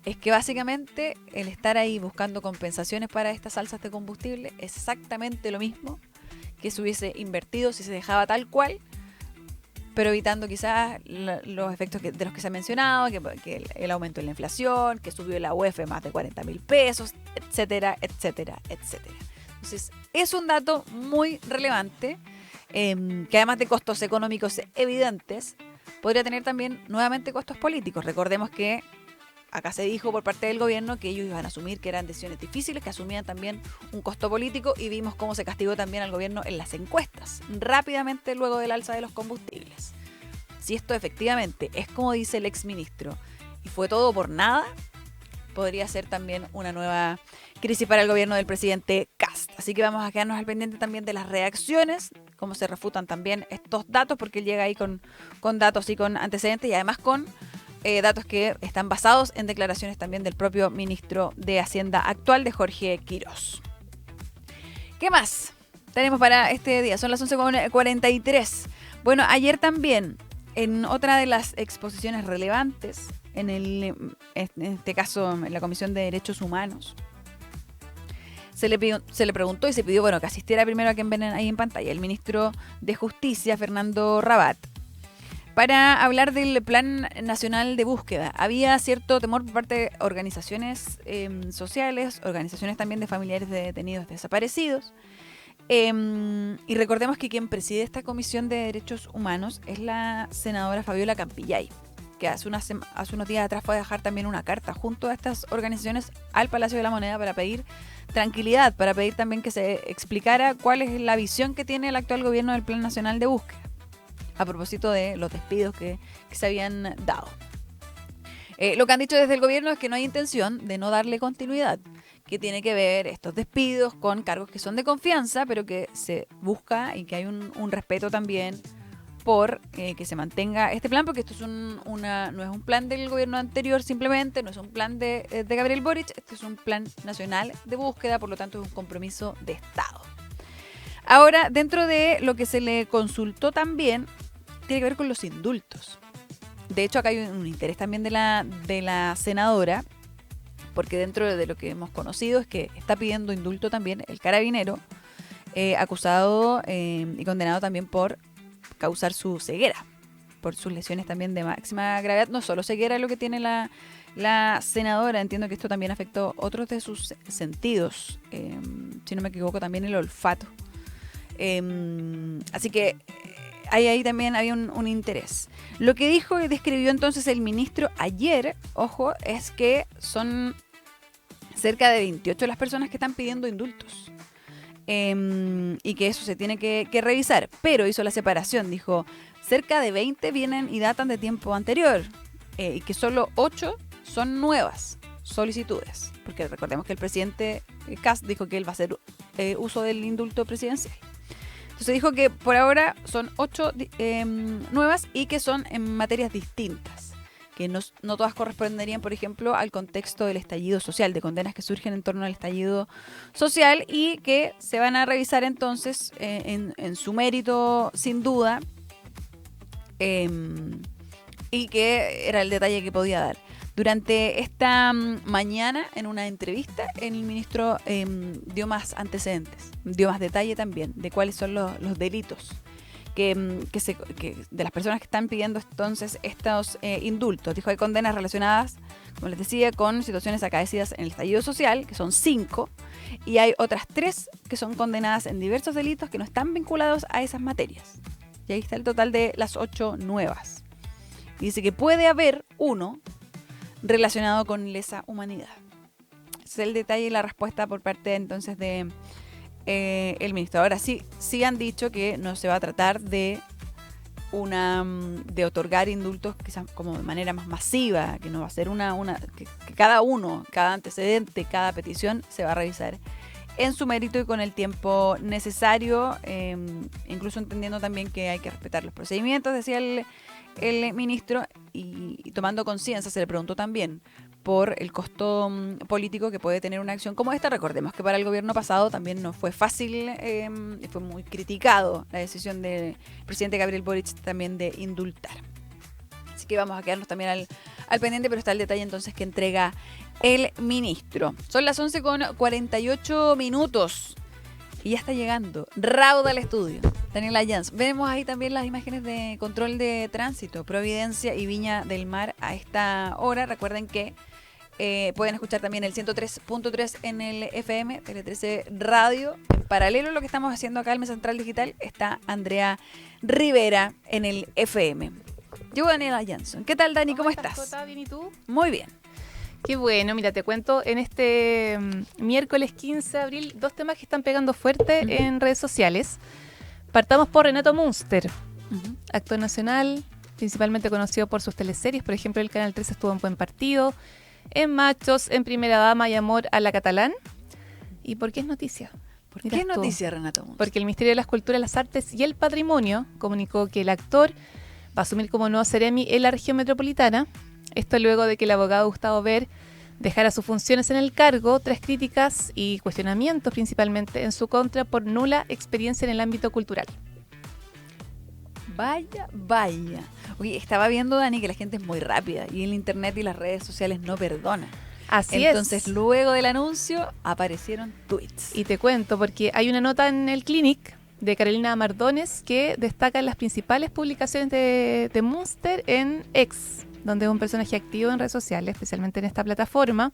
es que básicamente el estar ahí buscando compensaciones para estas alzas de combustible es exactamente lo mismo que se hubiese invertido si se dejaba tal cual, pero evitando quizás los efectos de los que se ha mencionado, que el aumento de la inflación, que subió la UEF más de 40.000 pesos, etcétera, etcétera, etcétera. Entonces, es un dato muy relevante, que además de costos económicos evidentes, podría tener también nuevamente costos políticos. Recordemos que acá se dijo por parte del gobierno que ellos iban a asumir que eran decisiones difíciles, que asumían también un costo político, y vimos cómo se castigó también al gobierno en las encuestas, rápidamente luego del alza de los combustibles. Si esto efectivamente es como dice el exministro y fue todo por nada, podría ser también una nueva crisis para el gobierno del presidente Kast. Así que vamos a quedarnos al pendiente también de las reacciones, cómo se refutan también estos datos, porque él llega ahí con datos y con antecedentes, y además con datos que están basados en declaraciones también del propio ministro de Hacienda actual, de Jorge Quirós. ¿Qué más tenemos para este día? Son las 11:43. Bueno, ayer también, en otra de las exposiciones relevantes, en este caso en la Comisión de Derechos Humanos, se le preguntó y se pidió, bueno, que asistiera primero a quien ven ahí en pantalla, el ministro de Justicia, Fernando Rabat, para hablar del Plan Nacional de Búsqueda. Había cierto temor por parte de organizaciones sociales, organizaciones también de familiares de detenidos desaparecidos. Y recordemos que quien preside esta Comisión de Derechos Humanos es la senadora Fabiola Campillay, que hace unos días atrás fue a dejar también una carta junto a estas organizaciones al Palacio de la Moneda para pedir tranquilidad, para pedir también que se explicara cuál es la visión que tiene el actual gobierno del Plan Nacional de Búsqueda, a propósito de los despidos que se habían dado. Lo que han dicho desde el gobierno es que no hay intención de no darle continuidad, que tiene que ver estos despidos con cargos que son de confianza, pero que se busca y que hay un respeto también por que se mantenga este plan, porque esto no es un plan del gobierno anterior simplemente, no es un plan de Gabriel Boric, este es un plan nacional de búsqueda, por lo tanto es un compromiso de Estado. Ahora, dentro de lo que se le consultó también, tiene que ver con los indultos. De hecho, acá hay un interés también de la senadora, porque dentro de lo que hemos conocido es que está pidiendo indulto también el carabinero, acusado y condenado también por causar su ceguera, por sus lesiones también de máxima gravedad. No solo ceguera lo que tiene la senadora, entiendo que esto también afectó otros de sus sentidos, si no me equivoco también el olfato. Así que ahí también había un interés. Lo que dijo y describió entonces el ministro ayer, ojo, es que son cerca de 28 las personas que están pidiendo indultos. Y que eso se tiene que revisar, pero hizo la separación, dijo, cerca de 20 vienen y datan de tiempo anterior, y que solo 8 son nuevas solicitudes, porque recordemos que el presidente Kast dijo que él va a hacer uso del indulto presidencial. Entonces dijo que por ahora son 8 nuevas y que son en materias distintas, que no todas corresponderían, por ejemplo, al contexto del estallido social, de condenas que surgen en torno al estallido social, y que se van a revisar entonces en su mérito, sin duda, y que era el detalle que podía dar. Durante esta mañana, en una entrevista, el ministro dio más antecedentes, dio más detalle también de cuáles son los delitos que de las personas que están pidiendo entonces estos indultos. Dijo que hay condenas relacionadas, como les decía, con situaciones acaecidas en el estallido social, que son 5, y hay otras 3 que son condenadas en diversos delitos que no están vinculados a esas materias. Y ahí está el total de las 8 nuevas. Y dice que puede haber 1 relacionado con lesa humanidad. Ese es el detalle y la respuesta por parte entonces de el ministro. Ahora sí han dicho que no se va a tratar de de otorgar indultos quizás como de manera más masiva, que no va a ser que cada antecedente, cada petición se va a revisar en su mérito y con el tiempo necesario, incluso entendiendo también que hay que respetar los procedimientos, decía el ministro, y tomando conciencia, se le preguntó también por el costo político que puede tener una acción como esta. Recordemos que para el gobierno pasado también no fue fácil, fue muy criticado la decisión del presidente Gabriel Boric también de indultar. Así que vamos a quedarnos también al pendiente, pero está el detalle entonces que entrega el ministro. Son las 11:48 y ya está llegando Rauda al estudio, Daniela Jans. Vemos ahí también las imágenes de control de tránsito, Providencia y Viña del Mar a esta hora. Recuerden que pueden escuchar también el 103.3 en el FM, Tele 13 Radio. En paralelo a lo que estamos haciendo acá en Mesa Central Digital está Andrea Rivera en el FM. Yo, Daniela Jansson. ¿Qué tal, Dani? ¿Cómo estás? Jota? ¿Bien y tú? Muy bien. Qué bueno, mira, te cuento en este miércoles 15 de abril 2 temas que están pegando fuerte en redes sociales. Partamos por Renato Münster, actor nacional, principalmente conocido por sus teleseries. Por ejemplo, el Canal 13 estuvo en Buen Partido, en Machos, en Primera Dama y Amor a la Catalán. ¿Y por qué es noticia? ¿Por qué es noticia, Renato Münster? Porque el Ministerio de las Culturas, las Artes y el Patrimonio comunicó que el actor va a asumir como nuevo Seremi en la región metropolitana. Esto luego de que el abogado Gustavo Ver dejara sus funciones en el cargo tras críticas y cuestionamientos principalmente en su contra por nula experiencia en el ámbito cultural. Vaya. Oye, estaba viendo, Dani, que la gente es muy rápida y el internet y las redes sociales no perdonan. Así Entonces, luego del anuncio, aparecieron tweets. Y te cuento, porque hay una nota en el Clinic de Carolina Mardones que destaca las principales publicaciones de Münster en X, donde es un personaje activo en redes sociales, especialmente en esta plataforma.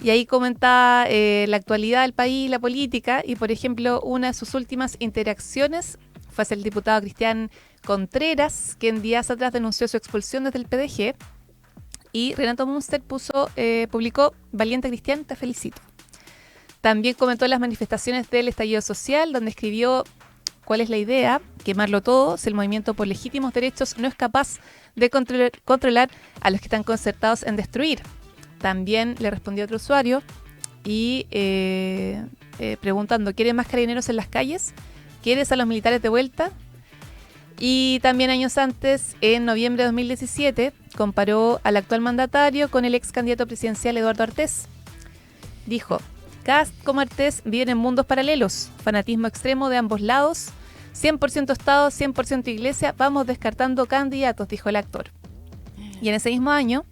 Y ahí comenta la actualidad del país, la política, y por ejemplo, una de sus últimas interacciones fue hacia el diputado Cristian Contreras, que en días atrás denunció su expulsión desde el PDG, y Renato Münster publicó: Valiente Cristian, te felicito. También comentó las manifestaciones del estallido social, donde escribió: ¿cuál es la idea? Quemarlo todo si el movimiento por legítimos derechos no es capaz de controlar a los que están concertados en destruir. También le respondió otro usuario y preguntando: ¿quieren más carabineros en las calles? ¿Quieres a los militares de vuelta? Y también años antes, en noviembre de 2017, comparó al actual mandatario con el ex candidato presidencial Eduardo Artés. Dijo: Kast como Artés viven en mundos paralelos, fanatismo extremo de ambos lados, 100% Estado, 100% Iglesia, vamos descartando candidatos, dijo el actor. Y en ese mismo año,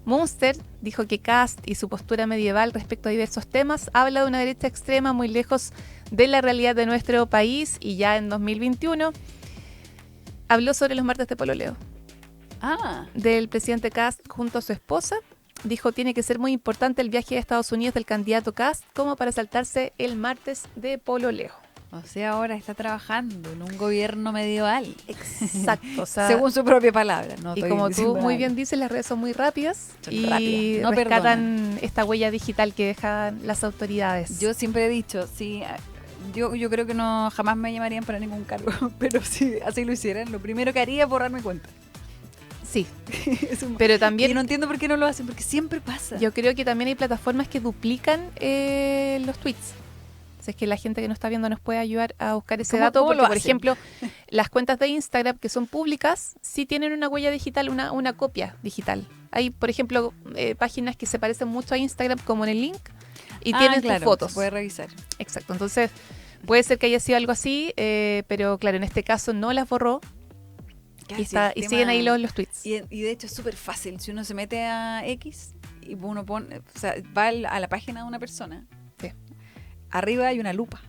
Münster dijo que Kast y su postura medieval respecto a diversos temas habla de una derecha extrema muy lejos de la realidad de nuestro país, y ya en 2021 habló sobre los martes de pololeo. Del presidente Kast junto a su esposa. Dijo: tiene que ser muy importante el viaje a Estados Unidos del candidato Kast como para saltarse el martes de pololeo. O sea, ahora está trabajando en un gobierno medieval. Exacto. O sea, según su propia palabra. No y como tú muy bien dices, las redes son muy rápidas y no rescatan esta huella digital que dejan las autoridades. Yo siempre he dicho, sí, yo creo que no jamás me llamarían para ningún cargo, pero si así lo hicieran, lo primero que haría es borrarme cuenta. Sí, pero también... Y no entiendo por qué no lo hacen, porque siempre pasa. Yo creo que también hay plataformas que duplican los tweets. O sea, es que la gente que nos está viendo nos puede ayudar a buscar ese dato, porque, por ejemplo, las cuentas de Instagram que son públicas sí tienen una huella digital, una copia digital. Hay, por ejemplo, páginas que se parecen mucho a Instagram, como en el link, y tienen tus fotos. Se puede revisar. Exacto, entonces puede ser que haya sido algo así, pero claro, en este caso no las borró. Y siguen ahí los tweets. Y de hecho es súper fácil. Si uno se mete a X y uno pone, o sea, va a la página de una persona, sí, arriba hay una lupa.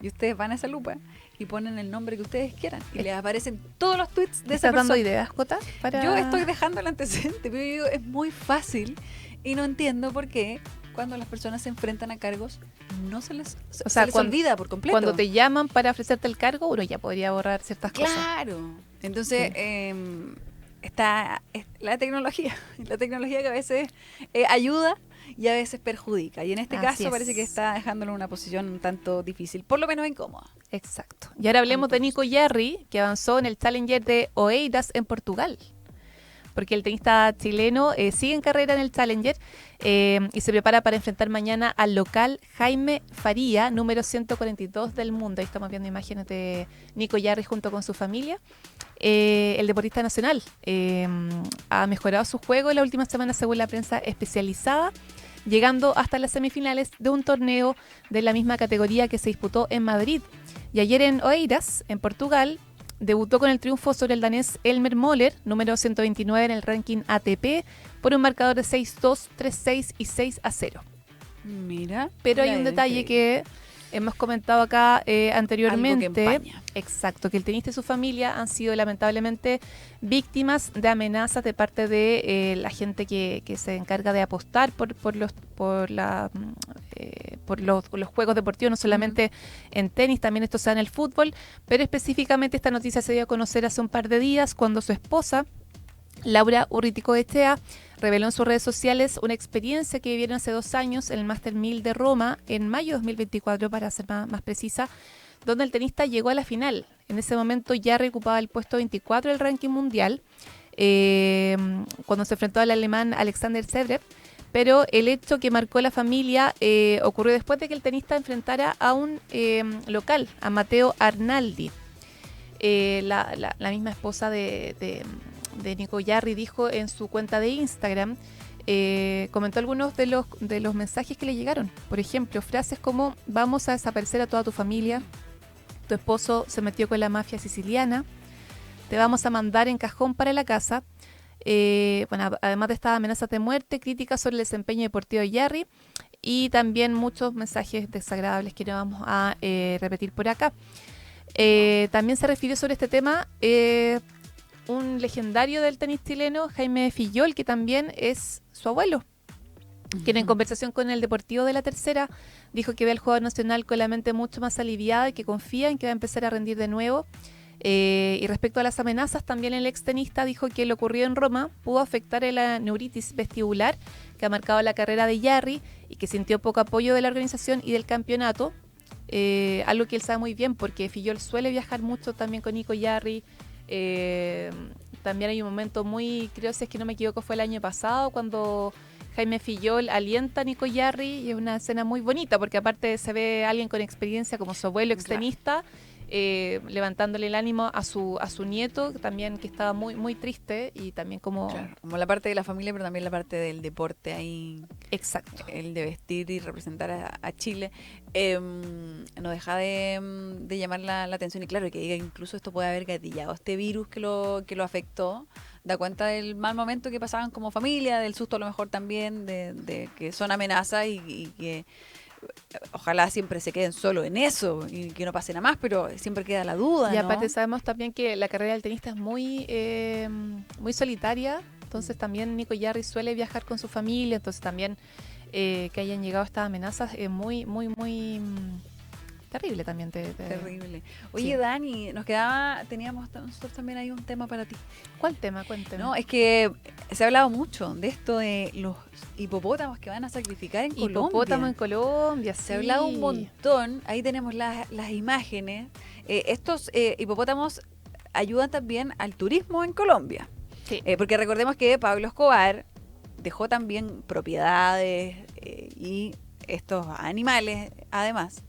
Y ustedes van a esa lupa y ponen el nombre que ustedes quieran. Y les aparecen todos los tweets de esa persona. ¿Estás dando ideas, Jota? Yo estoy dejando el antecedente, pero yo digo, es muy fácil. Y no entiendo por qué cuando las personas se enfrentan a cargos no se les, olvida por completo. Cuando te llaman para ofrecerte el cargo, uno ya podría borrar ciertas cosas. Claro. Entonces, está la tecnología que a veces ayuda y a veces perjudica. Y en este Así caso es. parece que está dejándolo en una posición un tanto difícil, por lo menos incómoda. Exacto. Y ahora hablemos de Nico Jarry, que avanzó en el Challenger de Oeiras en Portugal. Porque el tenista chileno sigue en carrera en el Challenger y se prepara para enfrentar mañana al local Jaime Faría, número 142 del mundo. Ahí estamos viendo imágenes de Nico Jarry junto con su familia. El deportista nacional ha mejorado su juego en la última semana según la prensa especializada, llegando hasta las semifinales de un torneo de la misma categoría que se disputó en Madrid. Y ayer en Oeiras, en Portugal, debutó con el triunfo sobre el danés Elmer Moller, número 129 en el ranking ATP, por un marcador de 6-2, 3-6 y 6-0. Mira. Pero hay un detalle que hemos comentado acá anteriormente. Algo que empaña. Exacto, que el tenista y su familia han sido lamentablemente víctimas de amenazas de parte de la gente que se encarga de apostar por los juegos deportivos, no solamente en tenis, también esto se da en el fútbol, pero específicamente esta noticia se dio a conocer hace un par de días cuando su esposa, Laura Urriticoechea, reveló en sus redes sociales una experiencia que vivieron hace 2 años en el Master 1000 de Roma, en mayo de 2024, para ser más precisa, donde el tenista llegó a la final. En ese momento ya ocupaba el puesto 24 del ranking mundial, cuando se enfrentó al alemán Alexander Zverev, pero el hecho que marcó a la familia ocurrió después de que el tenista enfrentara a un local, a Matteo Arnaldi. La misma esposa de Nico Jarry dijo en su cuenta de Instagram, comentó algunos de los mensajes que le llegaron. Por ejemplo, frases como: vamos a desaparecer a toda tu familia, tu esposo se metió con la mafia siciliana, te vamos a mandar en cajón para la casa. Además de estas amenazas de muerte, críticas sobre el desempeño deportivo de Jarry y también muchos mensajes desagradables que no vamos a repetir por acá. También se refirió sobre este tema un legendario del tenis chileno, Jaime Fillol, que también es su abuelo, quien en conversación con el Deportivo de La Tercera dijo que ve al jugador nacional con la mente mucho más aliviada y que confía en que va a empezar a rendir de nuevo. Y respecto a las amenazas, también el extenista dijo que lo ocurrido en Roma pudo afectar a la neuritis vestibular que ha marcado la carrera de Jarry y que sintió poco apoyo de la organización y del campeonato, algo que él sabe muy bien porque Fillol suele viajar mucho también con Nico Jarry. También hay un momento muy, creo si es que no me equivoco, fue el año pasado cuando Jaime Fillol alienta a Nico Jarry y es una escena muy bonita porque aparte se ve a alguien con experiencia como su abuelo extenista, levantándole el ánimo a su nieto también, que estaba muy muy triste, y también como la parte de la familia, pero también la parte del deporte ahí. Exacto. El de vestir y representar a Chile. No deja de llamar la atención, y claro, que diga incluso esto puede haber gatillado este virus que lo afectó. Da cuenta del mal momento que pasaban como familia, del susto a lo mejor también, de que son amenazas y que ojalá siempre se queden solo en eso y que no pase nada más, pero siempre queda la duda, y ¿no? aparte sabemos también que la carrera del tenista es muy solitaria, entonces también Nico Jarry suele viajar con su familia, entonces también que hayan llegado estas amenazas es muy muy muy terrible también. Terrible. Oye, Sí. Dani, teníamos nosotros también hay un tema para ti. ¿Cuál tema? Cuéntame. No, es que se ha hablado mucho de esto de los hipopótamos que van a sacrificar en Colombia. Hipopótamo en Colombia, sí. Se ha hablado un montón. Ahí tenemos las imágenes. Estos hipopótamos ayudan también al turismo en Colombia. Sí. Porque recordemos que Pablo Escobar dejó también propiedades y estos animales, además.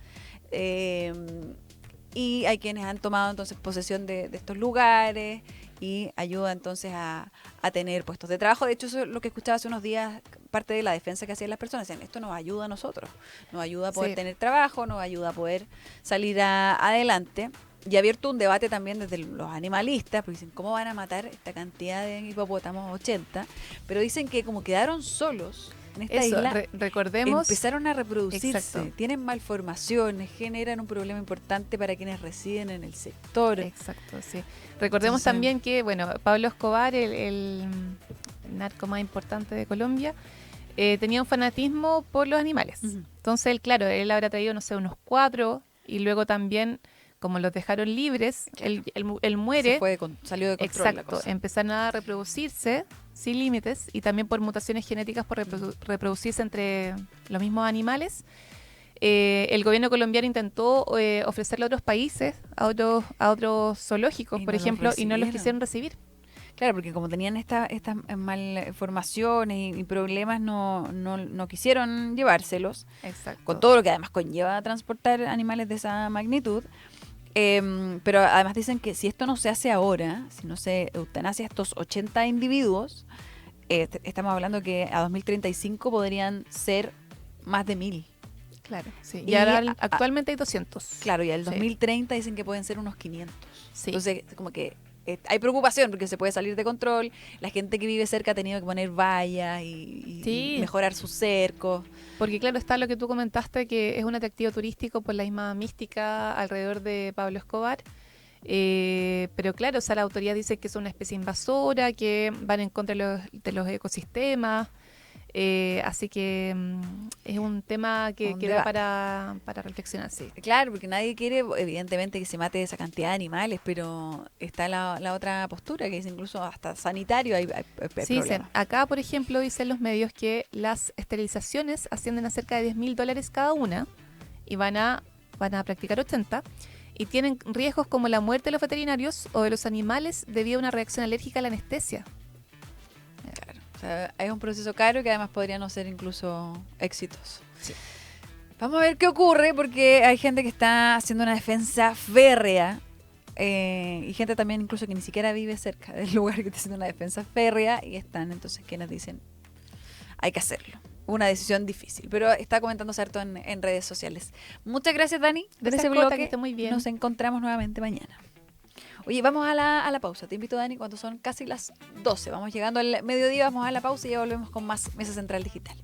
Y hay quienes han tomado entonces posesión de estos lugares y ayuda entonces a tener puestos de trabajo. De hecho, eso es lo que escuchaba hace unos días, parte de la defensa que hacían las personas. Decían, esto nos ayuda a nosotros, nos ayuda a poder tener trabajo, nos ayuda a poder salir adelante. Y ha abierto un debate también desde los animalistas, porque dicen, ¿cómo van a matar esta cantidad de hipopótamos, 80? Pero dicen que como quedaron solos en esta isla, recordemos, empezaron a reproducirse, exacto, tienen malformaciones, generan un problema importante para quienes residen en el sector. Exacto, sí. Recordemos también que, bueno, Pablo Escobar, el narco más importante de Colombia, tenía un fanatismo por los animales. Entonces, él habrá traído, no sé, unos 4, y luego también, como los dejaron libres, él muere. Salió de control. Exacto, la cosa. empezaron a reproducirse sin límites y también por mutaciones genéticas por reproducirse entre los mismos animales. El gobierno colombiano intentó ofrecerle a otros países, a otros zoológicos, Y por no los ejemplo, y no los recibieron. quisieron recibir. Claro, porque como tenían estas malformaciones y problemas, no quisieron llevárselos, Exacto. con todo lo que además conlleva transportar animales de esa magnitud. Pero además dicen que si esto no se hace ahora, si no se eutanasia a estos 80 individuos, estamos hablando que a 2035 podrían ser más de 1000. Claro, sí. Y Y ahora actualmente hay 200. Claro, y al Sí. 2030 dicen que pueden ser unos 500. Sí. Entonces, como que hay preocupación porque se puede salir de control. La gente que vive cerca ha tenido que poner vallas y Sí. mejorar sus cercos. Porque claro, está lo que tú comentaste, que es un atractivo turístico por la misma mística alrededor de Pablo Escobar. Pero claro, o sea, la autoridad dice que es una especie invasora, que van en contra de los ecosistemas. Así que es un tema que Un queda debate. para reflexionar, sí. Claro, porque nadie quiere, evidentemente, que se mate esa cantidad de animales, pero está la otra postura, que es incluso hasta sanitario hay Sí, dicen, problemas. acá, por ejemplo, dicen los medios que las esterilizaciones ascienden a cerca de $10.000 cada una y van a practicar 80 y tienen riesgos como la muerte de los veterinarios o de los animales debido a una reacción alérgica a la anestesia. Claro. O sea, es un proceso caro que además podría no ser incluso exitoso. Sí. Vamos a ver qué ocurre, porque hay gente que está haciendo una defensa férrea y gente también incluso que ni siquiera vive cerca del lugar que está haciendo una defensa férrea y están entonces quienes dicen hay que hacerlo. Una decisión difícil, pero está comentándose harto en redes sociales. Muchas gracias, Dani, por Gracias, ese Cota, bloque. que esté muy bien. Nos encontramos nuevamente mañana. Oye, vamos a la pausa. Te invito, Dani, cuando son casi las 12. Vamos llegando al mediodía, vamos a la pausa y ya volvemos con más Mesa Central Digital.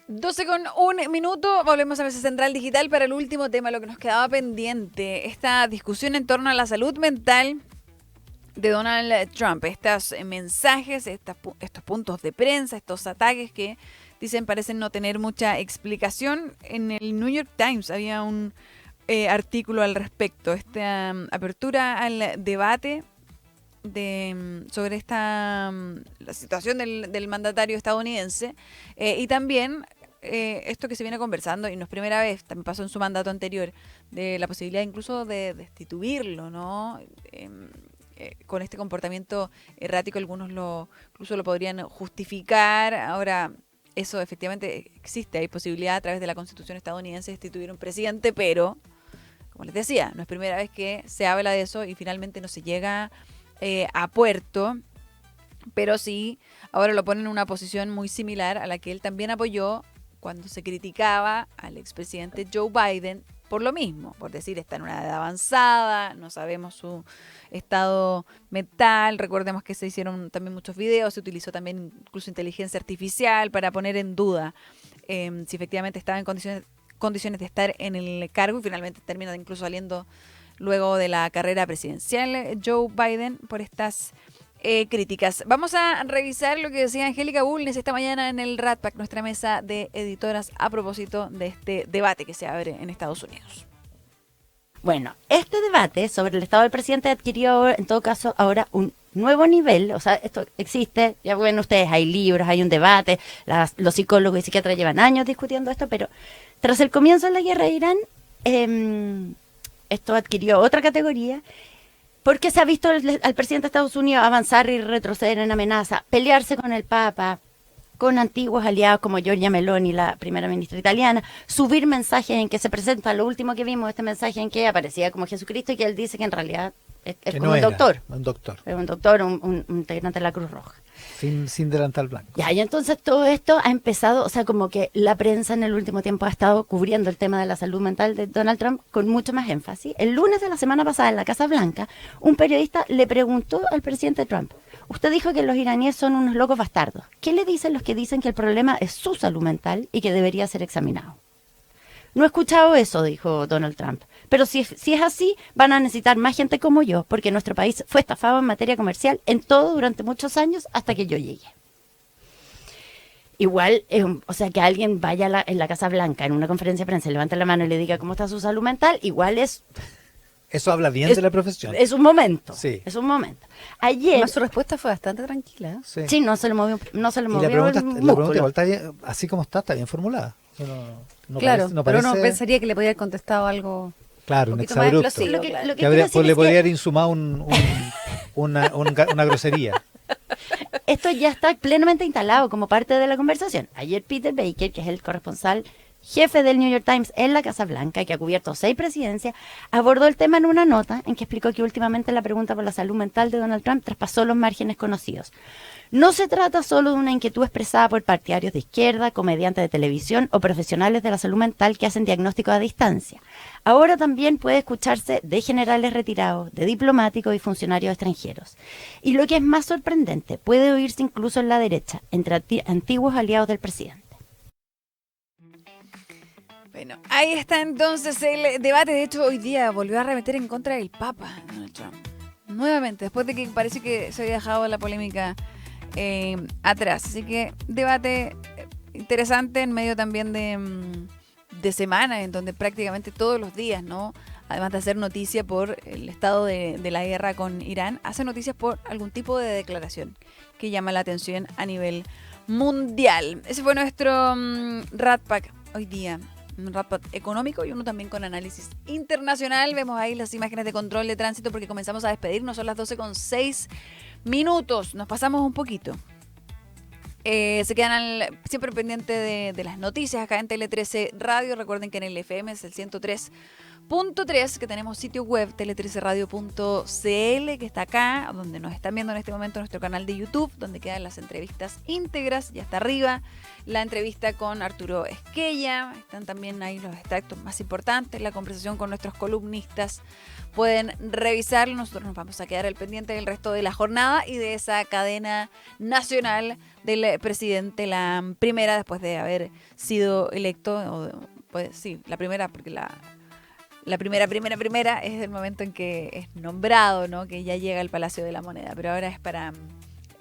Doce con un minuto, volvemos a Mesa Central Digital para el último tema, lo que nos quedaba pendiente, esta discusión en torno a la salud mental de Donald Trump, estos mensajes, estos puntos de prensa, estos ataques que dicen parecen no tener mucha explicación. En el New York Times había un artículo al respecto, esta apertura al debate sobre esta la situación del mandatario estadounidense y también esto que se viene conversando, y no es primera vez, también pasó en su mandato anterior, de la posibilidad incluso de destituirlo, ¿no? Con este comportamiento errático, algunos incluso lo podrían justificar. Ahora, eso efectivamente existe, hay posibilidad a través de la Constitución estadounidense de destituir un presidente, pero, como les decía, no es primera vez que se habla de eso y finalmente no se llega a puerto, pero sí, ahora lo ponen en una posición muy similar a la que él también apoyó cuando se criticaba al expresidente Joe Biden por lo mismo, por decir está en una edad avanzada, no sabemos su estado mental, recordemos que se hicieron también muchos videos, se utilizó también incluso inteligencia artificial para poner en duda si efectivamente estaba en condiciones de estar en el cargo, y finalmente termina incluso saliendo luego de la carrera presidencial Joe Biden por estas críticas. Vamos a revisar lo que decía Angélica Bulnes esta mañana en el Rat Pack, nuestra mesa de editoras, a propósito de este debate que se abre en Estados Unidos. Bueno, este debate sobre el estado del presidente adquirió en todo caso ahora un nuevo nivel. O sea, esto existe, ya ven ustedes, hay libros, hay un debate, los psicólogos y psiquiatras llevan años discutiendo esto, pero tras el comienzo de la guerra de Irán, esto adquirió otra categoría, porque se ha visto al presidente de Estados Unidos avanzar y retroceder en amenaza, pelearse con el Papa, con antiguos aliados como Giorgia Meloni, la primera ministra italiana, subir mensajes en que se presenta, lo último que vimos, este mensaje en que aparecía como Jesucristo y que él dice que en realidad es como no un doctor. Un doctor. Es un doctor, un integrante de la Cruz Roja. Sin delantal blanco. Ya, y entonces todo esto ha empezado, o sea, como que la prensa en el último tiempo ha estado cubriendo el tema de la salud mental de Donald Trump con mucho más énfasis. El lunes de la semana pasada en la Casa Blanca, un periodista le preguntó al presidente Trump: usted dijo que los iraníes son unos locos bastardos. ¿Qué le dicen los que dicen que el problema es su salud mental y que debería ser examinado? No he escuchado eso, dijo Donald Trump. Pero si es así, van a necesitar más gente como yo, porque nuestro país fue estafado en materia comercial en todo durante muchos años hasta que yo llegué. Igual, o sea, que alguien vaya en la Casa Blanca, en una conferencia de prensa, levante la mano y le diga cómo está su salud mental, igual es... Eso habla bien de la profesión. Es un momento. Sí. Es un momento. Ayer... Además, su respuesta fue bastante tranquila. Sí, no se le movió, y la pregunta igual está bien, así como está bien formulada. Claro, no pero parece... uno pensaría que le podría haber contestado algo... Claro, un poquito más exabrupto. explosivo, Lo que Que habría, quiero le decir podría es haber insumado una grosería. esto ya está plenamente instalado como parte de la conversación. Ayer Peter Baker, que es el corresponsal jefe del New York Times en la Casa Blanca, que ha cubierto 6 presidencias, abordó el tema en una nota en que explicó que últimamente la pregunta por la salud mental de Donald Trump traspasó los márgenes conocidos. No se trata solo de una inquietud expresada por partidarios de izquierda, comediantes de televisión o profesionales de la salud mental que hacen diagnósticos a distancia. Ahora también puede escucharse de generales retirados, de diplomáticos y funcionarios extranjeros. Y lo que es más sorprendente, puede oírse incluso en la derecha, entre antiguos aliados del presidente. Bueno, ahí está entonces el debate. De hecho, hoy día volvió a arremeter en contra del Papa, Donald Trump. Nuevamente, después de que parece que se había dejado la polémica atrás. Así que debate interesante en medio también de semana, en donde prácticamente todos los días, ¿no? Además de hacer noticia por el estado de la guerra con Irán, hace noticias por algún tipo de declaración que llama la atención a nivel mundial. Ese fue nuestro Rat Pack hoy día. Un Rat Pack económico y uno también con análisis internacional. Vemos ahí las imágenes de control de tránsito porque comenzamos a despedirnos. Son las 12:06 minutos. Nos pasamos un poquito. Se quedan siempre pendientes de las noticias acá en Tele 13 Radio. Recuerden que en el FM es el 103.3, que tenemos sitio web tele13radio.cl, que está acá, donde nos están viendo en este momento nuestro canal de YouTube, donde quedan las entrevistas íntegras. Ya está arriba la entrevista con Arturo Esquella. Están también ahí los extractos más importantes, la conversación con nuestros columnistas. Pueden revisarlo. Nosotros nos vamos a quedar al pendiente del resto de la jornada y de esa cadena nacional del presidente, la primera después de haber sido electo, pues sí, la primera, porque la primera es el momento en que es nombrado, ¿no? Que ya llega al Palacio de la Moneda, pero ahora es para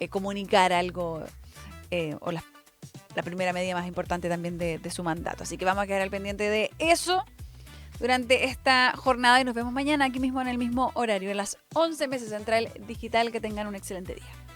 comunicar algo o la primera medida más importante también de su mandato. Así que vamos a quedar al pendiente de eso. durante esta jornada y nos vemos mañana aquí mismo en el mismo horario, a las 11 Mesa Central Digital. Que tengan un excelente día.